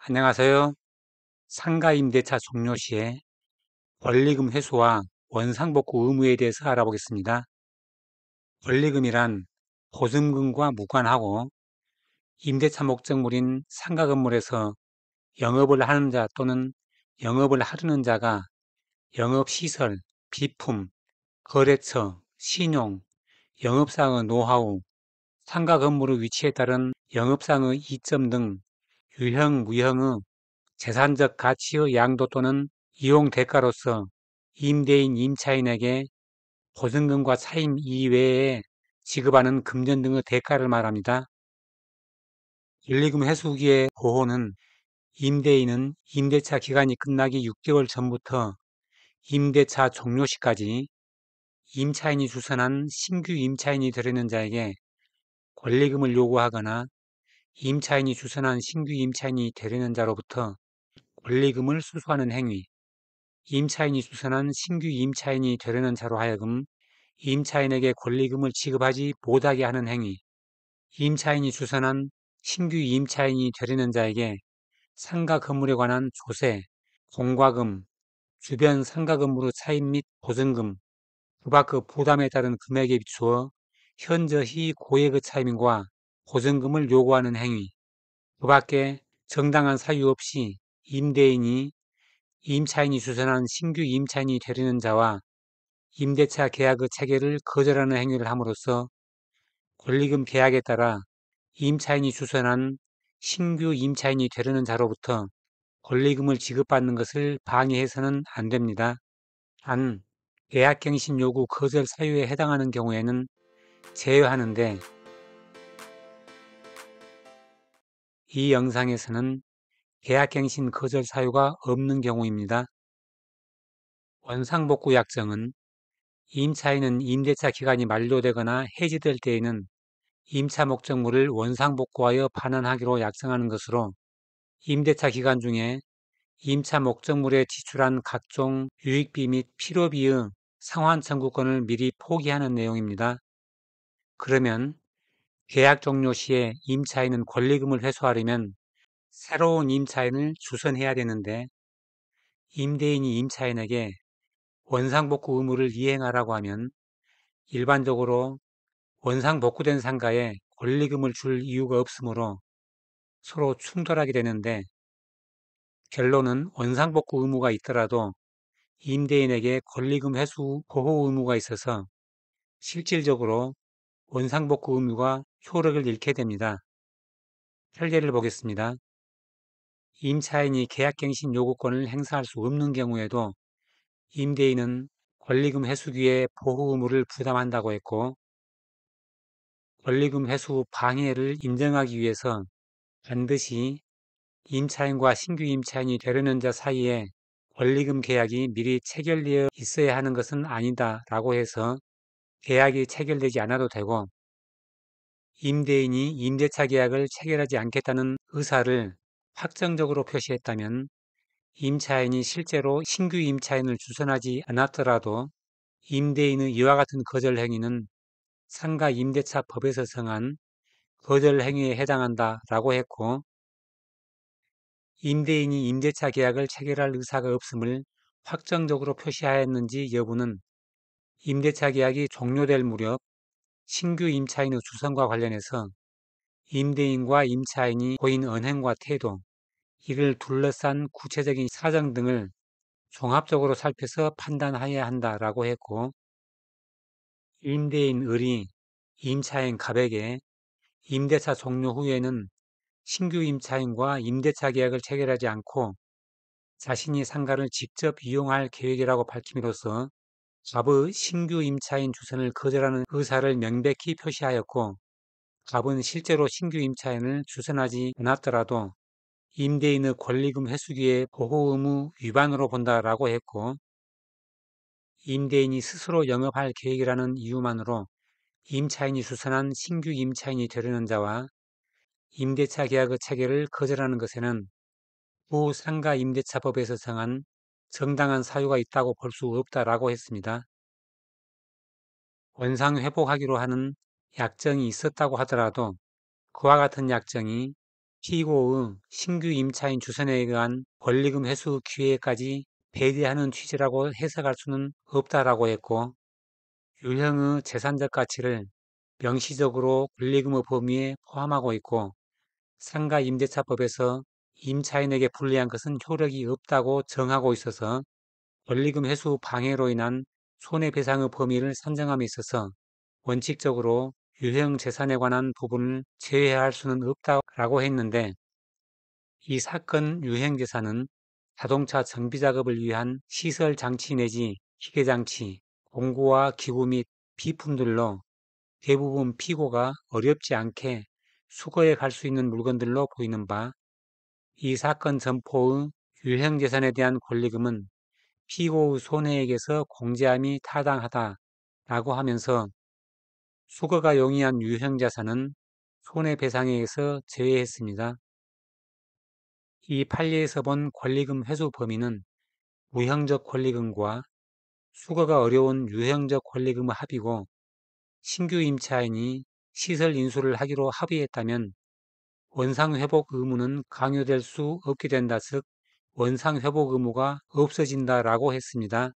안녕하세요. 상가임대차 종료 시에 권리금 회수와 원상복구 의무에 대해서 알아보겠습니다. 권리금이란 보증금과 무관하고 임대차 목적물인 상가 건물에서 영업을 하는 자 또는 영업을 하려는 자가 영업시설, 비품, 거래처, 신용, 영업상의 노하우, 상가 건물의 위치에 따른 영업상의 이점 등 유형, 무형의 재산적 가치의 양도 또는 이용 대가로서 임대인, 임차인에게 보증금과 차임 이외에 지급하는 금전 등의 대가를 말합니다. 권리금 회수기의 보호는 임대인은 임대차 기간이 끝나기 6개월 전부터 임대차 종료 시까지 임차인이 주선한 신규 임차인이 되려는 자에게 권리금을 요구하거나 임차인이 주선한 신규 임차인이 되려는 자로부터 권리금을 수수하는 행위, 임차인이 주선한 신규 임차인이 되려는 자로 하여금 임차인에게 권리금을 지급하지 못하게 하는 행위, 임차인이 주선한 신규 임차인이 되려는 자에게 상가 건물에 관한 조세, 공과금, 주변 상가 건물의 차임 및 보증금, 그 밖의 부담에 따른 금액에 비추어 현저히 고액의 차임과 보증금을 요구하는 행위, 그 밖에 정당한 사유 없이 임대인이 임차인이 주선한 신규 임차인이 되려는 자와 임대차 계약의 체결을 거절하는 행위를 함으로써 권리금 계약에 따라 임차인이 주선한 신규 임차인이 되려는 자로부터 권리금을 지급받는 것을 방해해서는 안 됩니다. 단, 계약갱신 요구 거절 사유에 해당하는 경우에는 제외하는데 이 영상에서는 계약갱신 거절 사유가 없는 경우입니다. 원상복구 약정은 임차인은 임대차 기간이 만료되거나 해지될 때에는 임차 목적물을 원상복구하여 반환하기로 약정하는 것으로 임대차 기간 중에 임차 목적물에 지출한 각종 유익비 및 필요비의 상환 청구권을 미리 포기하는 내용입니다. 그러면 계약 종료 시에 임차인은 권리금을 회수하려면 새로운 임차인을 주선해야 되는데 임대인이 임차인에게 원상복구 의무를 이행하라고 하면 일반적으로 원상복구된 상가에 권리금을 줄 이유가 없으므로 서로 충돌하게 되는데 결론은 원상복구 의무가 있더라도 임대인에게 권리금 회수 보호 의무가 있어서 실질적으로 원상복구 의무가 효력을 잃게 됩니다. 설계를 보겠습니다. 임차인이 계약갱신 요구권을 행사할 수 없는 경우에도 임대인은 권리금 회수기의 보호 의무를 부담한다고 했고 권리금 회수 방해를 인정하기 위해서 반드시 임차인과 신규 임차인이 되려는 자 사이에 권리금 계약이 미리 체결되어 있어야 하는 것은 아니다 라고 해서 계약이 체결되지 않아도 되고 임대인이 임대차 계약을 체결하지 않겠다는 의사를 확정적으로 표시했다면 임차인이 실제로 신규 임차인을 주선하지 않았더라도 임대인의 이와 같은 거절 행위는 상가 임대차 법에서 정한 거절 행위에 해당한다 라고 했고 임대인이 임대차 계약을 체결할 의사가 없음을 확정적으로 표시하였는지 여부는 임대차 계약이 종료될 무렵 신규 임차인의 주선과 관련해서 임대인과 임차인이 보인 언행과 태도, 이를 둘러싼 구체적인 사정 등을 종합적으로 살펴서 판단해야 한다라고 했고 임대인 을이 임차인 갑에게 임대차 종료 후에는 신규 임차인과 임대차 계약을 체결하지 않고 자신이 상가를 직접 이용할 계획이라고 밝힘으로써 갑의 신규 임차인 주선을 거절하는 의사를 명백히 표시하였고 갑은 실제로 신규 임차인을 주선하지 않았더라도 임대인의 권리금 회수기의 보호 의무 위반으로 본다라고 했고 임대인이 스스로 영업할 계획이라는 이유만으로 임차인이 주선한 신규 임차인이 되려는 자와 임대차 계약의 체결을 거절하는 것에는 부상가 임대차법에서 정한 정당한 사유가 있다고 볼 수 없다라고 했습니다. 원상회복하기로 하는 약정이 있었다고 하더라도 그와 같은 약정이 피고의 신규 임차인 주선에 의한 권리금 회수 기회까지 배제하는 취지라고 해석할 수는 없다라고 했고, 유형의 재산적 가치를 명시적으로 권리금의 범위에 포함하고 있고, 상가임대차법에서 임차인에게 불리한 것은 효력이 없다고 정하고 있어서 권리금 회수 방해로 인한 손해배상의 범위를 산정함에 있어서 원칙적으로 유형 재산에 관한 부분을 제외할 수는 없다라고 했는데, 이 사건 유형 재산은 자동차 정비 작업을 위한 시설 장치 내지 기계 장치, 공구와 기구 및 비품들로 대부분 피고가 어렵지 않게 수거해 갈 수 있는 물건들로 보이는 바, 이 사건 점포의 유형 재산에 대한 권리금은 피고의 손해액에서 공제함이 타당하다라고 하면서 수거가 용이한 유형 자산은 손해배상액에서 제외했습니다. 이 판례에서 본 권리금 회수 범위는 무형적 권리금과 수거가 어려운 유형적 권리금의 합이고, 신규 임차인이 시설 인수를 하기로 합의했다면 원상회복 의무는 강요될 수 없게 된다, 즉 원상회복 의무가 없어진다라고 했습니다.